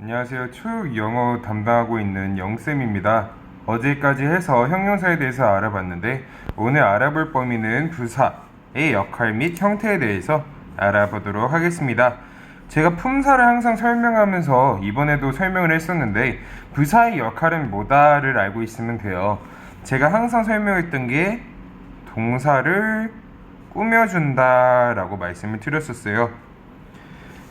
안녕하세요. 초육 영어 담당하고 있는 영쌤입니다. 어제까지 해서 형용사에 대해서 알아봤는데 오늘 알아볼 범위는 부사의 역할 및 형태에 대해서 알아보도록 하겠습니다. 제가 품사를 항상 설명하면서 이번에도 설명을 했었는데 부사의 역할은 뭐다를 알고 있으면 돼요. 제가 항상 설명했던 게 동사를 꾸며준다 라고 말씀을 드렸었어요.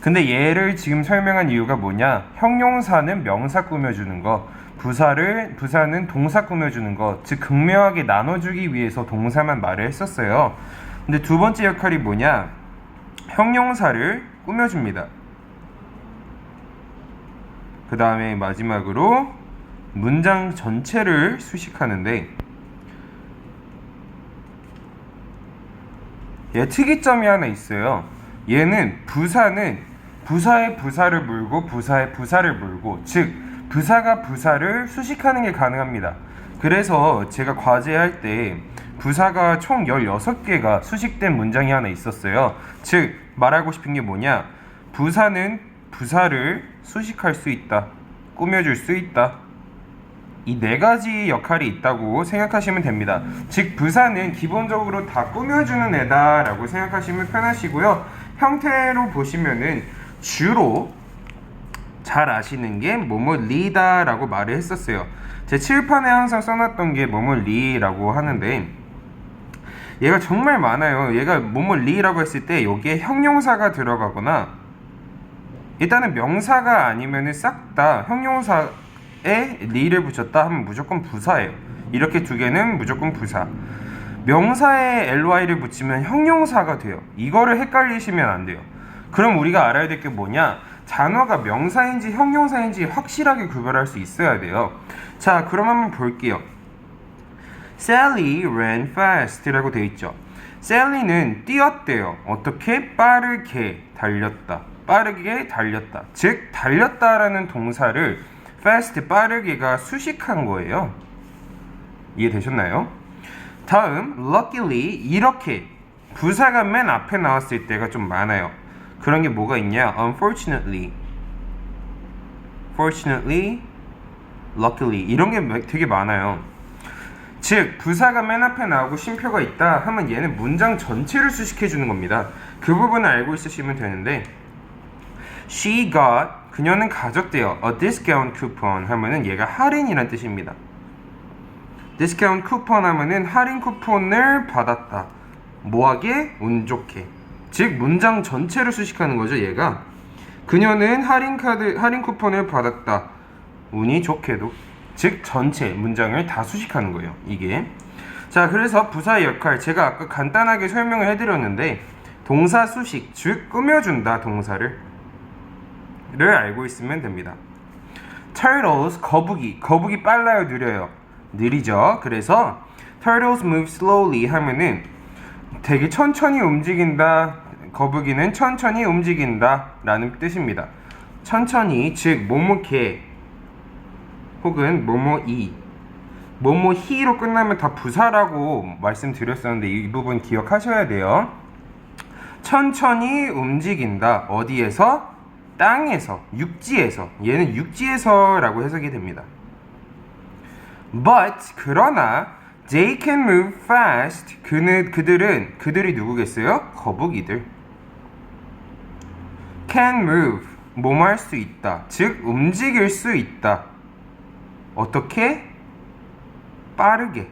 근데 얘를 지금 설명한 이유가 뭐냐? 형용사는 명사 꾸며주는 거, 부사는 동사 꾸며주는 거, 즉 극명하게 나눠주기 위해서 동사만 말을 했었어요. 근데 두 번째 역할이 뭐냐? 형용사를 꾸며줍니다. 그 다음에 마지막으로 문장 전체를 수식하는데 얘 특이점이 하나 있어요. 얘는 부사의 부사를 물고 부사의 부사를 물고, 즉 부사가 부사를 수식하는 게 가능합니다. 그래서 제가 과제할 때 부사가 총 16개가 수식된 문장이 하나 있었어요. 즉 말하고 싶은 게 뭐냐? 부사는 부사를 수식할 수 있다, 꾸며줄 수 있다. 이 네 가지 역할이 있다고 생각하시면 됩니다. 즉 부사는 기본적으로 다 꾸며주는 애다 라고 생각하시면 편하시고요. 형태로 보시면은 주로 잘 아시는 게 뭐뭐리다 라고 말을 했었어요. 제 칠판에 항상 써놨던 게 뭐뭐리라고 하는데 얘가 정말 많아요. 얘가 뭐뭐리라고 했을 때 여기에 형용사가 들어가거나 일단은 명사가 아니면은 싹 다 형용사에 리를 붙였다 하면 무조건 부사예요. 이렇게 두 개는 무조건 부사. 명사에 ly를 붙이면 형용사가 돼요. 이거를 헷갈리시면 안 돼요. 그럼 우리가 알아야 될 게 뭐냐? 단어가 명사인지 형용사인지 확실하게 구별할 수 있어야 돼요. 자, 그럼 한번 볼게요. Sally ran fast 라고 되어 있죠. Sally는 뛰었대요. 어떻게? 빠르게 달렸다. 빠르게 달렸다. 즉 달렸다라는 동사를 fast 빠르게가 수식한 거예요. 이해되셨나요? 다음 luckily 이렇게 부사가 맨 앞에 나왔을 때가 좀 많아요. 그런 게 뭐가 있냐? unfortunately, fortunately, luckily 이런 게 되게 많아요. 즉 부사가 맨 앞에 나오고 쉼표가 있다 하면 얘는 문장 전체를 수식해 주는 겁니다. 그 부분을 알고 있으시면 되는데 she got 그녀는 가졌대요. a discount coupon 하면은 얘가 할인이란 뜻입니다. 디스카운트 쿠폰 하면은 할인 쿠폰을 받았다. 뭐하게? 운 좋게. 즉 문장 전체를 수식하는 거죠. 얘가 그녀는 할인 쿠폰을 받았다. 운이 좋게도. 즉 전체 문장을 다 수식하는 거예요. 이게. 자, 그래서 부사의 역할 제가 아까 간단하게 설명을 해드렸는데 동사 수식, 즉 꾸며준다 동사를 알고 있으면 됩니다. Turtles 거북이 빨라요, 느려요? 느리죠. 그래서 turtles move slowly 하면은 되게 천천히 움직인다. 거북이는 천천히 움직인다 라는 뜻입니다. 천천히, 즉 뭐뭐개 혹은 뭐뭐이, 뭐뭐히로 끝나면 다 부사라고 말씀드렸었는데 이 부분 기억하셔야 돼요. 천천히 움직인다. 어디에서? 땅에서, 육지에서. 얘는 육지에서 라고 해석이 됩니다. But 그러나 they can move fast. 그들이 누구겠어요? 거북이들. Can move 뭐뭐 할 수 있다. 즉 움직일 수 있다. 어떻게? 빠르게.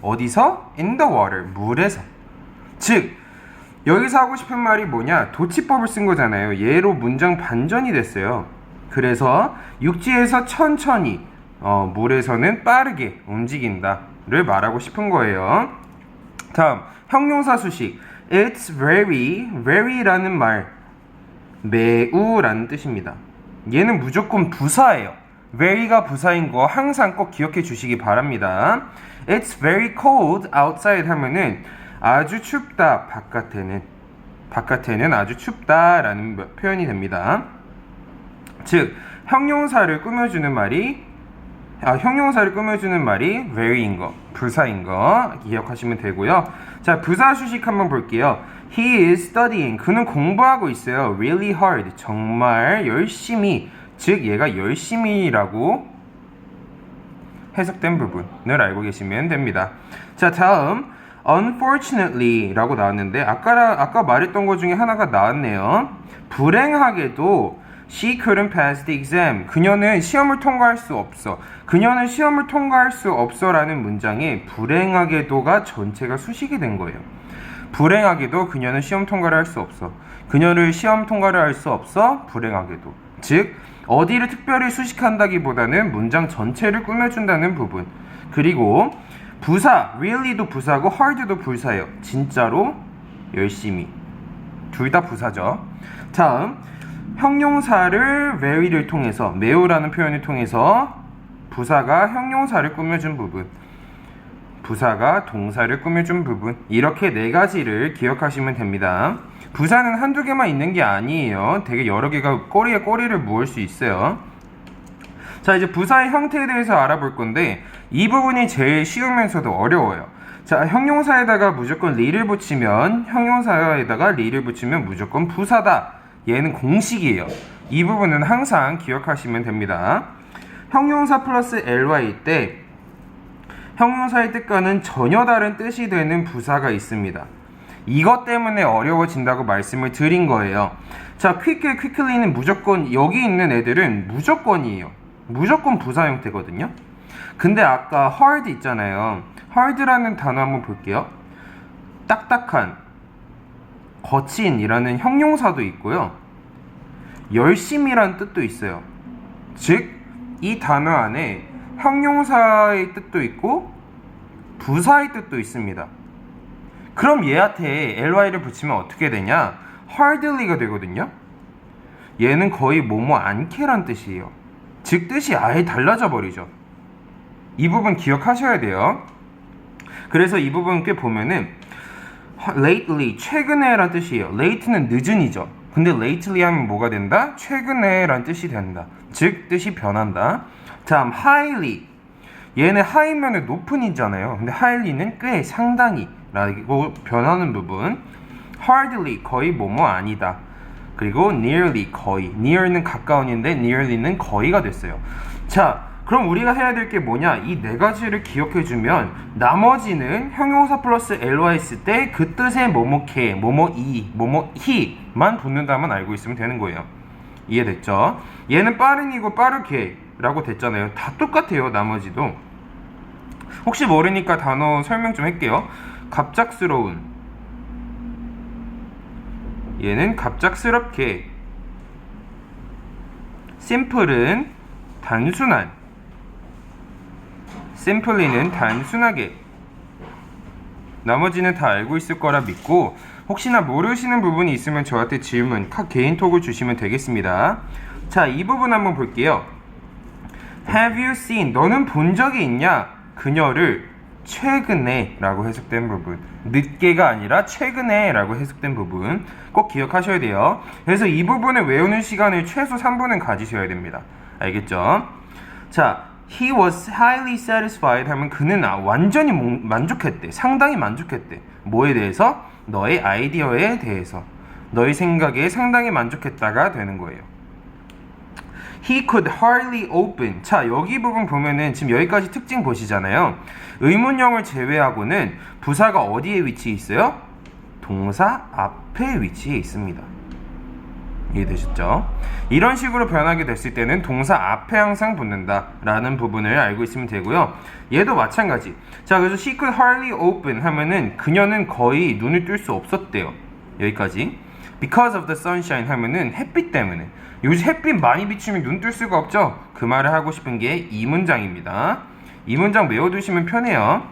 어디서? In the water 물에서. 즉 여기서 하고 싶은 말이 뭐냐? 도치법을 쓴 거잖아요. 얘로 문장 반전이 됐어요. 그래서 육지에서 천천히 물에서는 빠르게 움직인다를 말하고 싶은 거예요. 다음 형용사 수식 It's very라는 말 매우라는 뜻입니다. 얘는 무조건 부사예요. very가 부사인 거 항상 꼭 기억해 주시기 바랍니다. It's very cold outside 하면은 아주 춥다. 바깥에는 아주 춥다라는 표현이 됩니다. 즉 형용사를 꾸며주는 말이 very인 거, 부사인 거 기억하시면 되고요. 자, 부사 수식 한번 볼게요. He is studying. 그는 공부하고 있어요. Really hard. 정말 열심히 즉 얘가 열심히라고 해석된 부분을 알고 계시면 됩니다. 자, 다음 unfortunately 라고 나왔는데 아까 말했던 것 중에 하나가 나왔네요. 불행하게도 she couldn't pass the exam. 그녀는 시험을 통과할 수 없어. 그녀는 시험을 통과할 수 없어 라는 문장에 불행하게도가 전체가 수식이 된 거예요. 불행하게도 그녀는 시험 통과를 할 수 없어. 그녀를 시험 통과를 할 수 없어. 불행하게도. 즉 어디를 특별히 수식한다기보다는 문장 전체를 꾸며준다는 부분. 그리고 부사, really도 부사고 hard도 부사예요. 진짜로, 열심히. 둘 다 부사죠. 다음, 형용사를 very를 통해서, 매우라는 표현을 통해서 부사가 형용사를 꾸며준 부분, 부사가 동사를 꾸며준 부분, 이렇게 네 가지를 기억하시면 됩니다. 부사는 한두 개만 있는 게 아니에요. 되게 여러 개가 꼬리에 꼬리를 무을 수 있어요. 자, 이제 부사의 형태에 대해서 알아볼 건데 이 부분이 제일 쉬우면서도 어려워요. 자, 형용사에다가 무조건 리를 붙이면, 형용사에다가 리를 붙이면 무조건 부사다. 얘는 공식이에요. 이 부분은 항상 기억하시면 됩니다. 형용사 플러스 ly일 때 형용사의 뜻과는 전혀 다른 뜻이 되는 부사가 있습니다. 이것 때문에 어려워진다고 말씀을 드린 거예요. 자, quickly는 무조건, 여기 있는 애들은 무조건이에요. 무조건 부사 형태거든요. 근데 아까 hard 있잖아요. hard라는 단어 한번 볼게요. 딱딱한, 거친이라는 형용사도 있고요. 열심이라는 뜻도 있어요. 즉, 이 단어 안에 형용사의 뜻도 있고 부사의 뜻도 있습니다. 그럼 얘한테 ly를 붙이면 어떻게 되냐? hardly가 되거든요. 얘는 거의 뭐뭐 않게란 뜻이에요. 즉 뜻이 아예 달라져 버리죠. 이 부분 기억하셔야 돼요. 그래서 이 부분 꽤 보면은 lately, 최근에 란 뜻이에요. late는 늦은이죠. 근데 lately 하면 뭐가 된다? 최근에 란 뜻이 된다. 즉 뜻이 변한다. 다음 highly, 얘는 high면은 높은이잖아요. 근데 highly는 꽤, 상당히 라고 변하는 부분. hardly, 거의 뭐뭐 아니다. 그리고 nearly, 거의. near는 가까운인데 nearly는 거의가 됐어요. 자, 그럼 우리가 해야 될 게 뭐냐? 이 네 가지를 기억해주면 나머지는 형용사 플러스 ly 했을 때 그 뜻의 뭐뭐케, 뭐뭐이, 뭐뭐히만 붙는다만 알고 있으면 되는 거예요. 이해됐죠? 얘는 빠른이고 빠르게 라고 됐잖아요. 다 똑같아요, 나머지도. 혹시 모르니까 단어 설명 좀 할게요. 갑작스러운, 얘는 갑작스럽게. 심플은 단순한, simply는 단순하게. 나머지는 다 알고 있을 거라 믿고 혹시나 모르시는 부분이 있으면 저한테 질문, 개인톡을 주시면 되겠습니다. 자, 이 부분 한번 볼게요. Have you seen, 너는 본 적이 있냐? 그녀를 최근에 라고 해석된 부분, 늦게가 아니라 최근에 라고 해석된 부분 꼭 기억하셔야 돼요. 그래서 이 부분을 외우는 시간을 최소 3분은 가지셔야 됩니다. 알겠죠? 자, he was highly satisfied 하면 그는 완전히 만족했대. 상당히 만족했대. 뭐에 대해서? 너의 아이디어에 대해서. 너의 생각에 상당히 만족했다가 되는 거예요. He could hardly open. 자, 여기 부분 보면은 지금 여기까지 특징 보시잖아요. 의문형을 제외하고는 부사가 어디에 위치해 있어요? 동사 앞에 위치해 있습니다. 이해되셨죠? 이런 식으로 변하게 됐을 때는 동사 앞에 항상 붙는다 라는 부분을 알고 있으면 되고요. 얘도 마찬가지. 자, 그래서 she could hardly open 하면은 그녀는 거의 눈을 뜰 수 없었대요. 여기까지. Because of the sunshine 하면은 햇빛 때문에. 요즘 햇빛 많이 비추면 눈 뜰 수가 없죠? 그 말을 하고 싶은 게 이 문장입니다. 이 문장 외워두시면 편해요.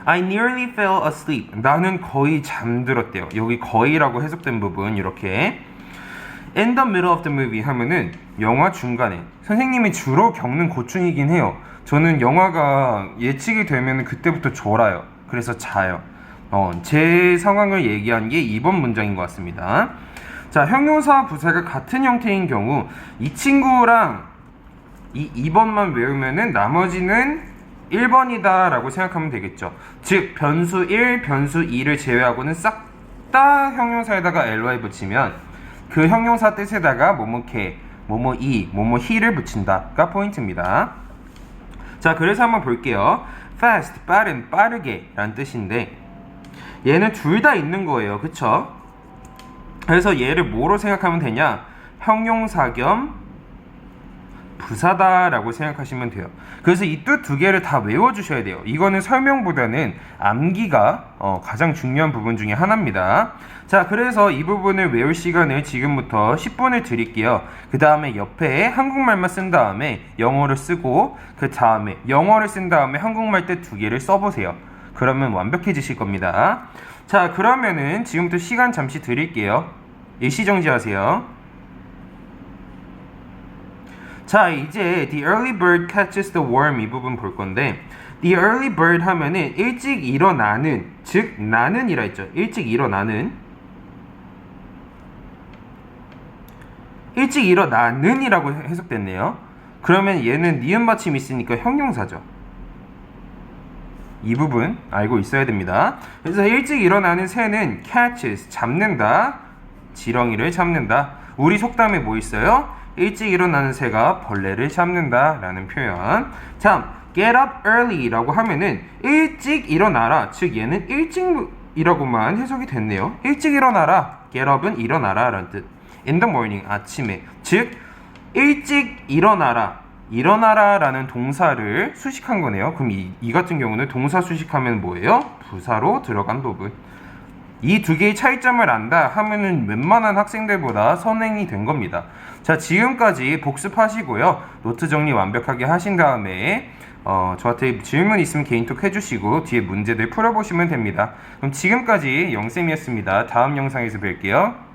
I nearly fell asleep. 나는 거의 잠들었대요. 여기 거의라고 해석된 부분 이렇게. In the middle of the movie 하면은 영화 중간에. 선생님이 주로 겪는 고충이긴 해요. 저는 영화가 예측이 되면 그때부터 졸아요. 그래서 자요. 제 상황을 얘기한 게 2번 문장인 것 같습니다. 자, 형용사와 부사가 같은 형태인 경우 이 친구랑 이 2번만 외우면은 나머지는 1번이다 라고 생각하면 되겠죠. 즉 변수 1, 변수 2를 제외하고는 싹 다 형용사에다가 ly 붙이면 그 형용사 뜻에다가 뭐뭐케, 뭐뭐 이, 뭐뭐 he를 붙인다가 포인트입니다. 자, 그래서 한번 볼게요. fast, 빠른, 빠르게 라는 뜻인데 얘는 둘 다 있는 거예요. 그쵸? 그래서 얘를 뭐로 생각하면 되냐? 형용사 겸 부사다라고 생각하시면 돼요. 그래서 이 뜻 두 개를 다 외워주셔야 돼요. 이거는 설명보다는 암기가 가장 중요한 부분 중에 하나입니다. 자, 그래서 이 부분을 외울 시간을 지금부터 10분을 드릴게요. 그 다음에 옆에 한국말만 쓴 다음에 영어를 쓰고 그 다음에 영어를 쓴 다음에 한국말 뜻 두 개를 써보세요. 그러면 완벽해지실 겁니다. 자, 그러면은 지금부터 시간 잠시 드릴게요. 일시정지하세요. 자, 이제 the early bird catches the worm 이 부분 볼 건데 the early bird 하면은 일찍 일어나는, 즉 나는이라 했죠. 일찍 일어나는 이라고 해석됐네요. 그러면 얘는 니은 받침이 있으니까 형용사죠. 이 부분 알고 있어야 됩니다. 그래서 일찍 일어나는 새는 catches, 잡는다, 지렁이를 잡는다. 우리 속담에 뭐 있어요? 일찍 일어나는 새가 벌레를 잡는다 라는 표현. 자, get up early 라고 하면은 일찍 일어나라, 즉 얘는 일찍이라고만 해석이 됐네요. 일찍 일어나라, get up은 일어나라 라는 뜻. in the morning, 아침에, 즉 일찍 일어나라, 일어나라라는 동사를 수식한 거네요. 그럼 이 같은 경우는 동사 수식하면 뭐예요? 부사로 들어간 부분. 이 두 개의 차이점을 안다 하면은 웬만한 학생들보다 선행이 된 겁니다. 자, 지금까지 복습하시고요. 노트 정리 완벽하게 하신 다음에 저한테 질문 있으면 개인톡 해주시고 뒤에 문제들 풀어보시면 됩니다. 그럼 지금까지 영쌤이었습니다. 다음 영상에서 뵐게요.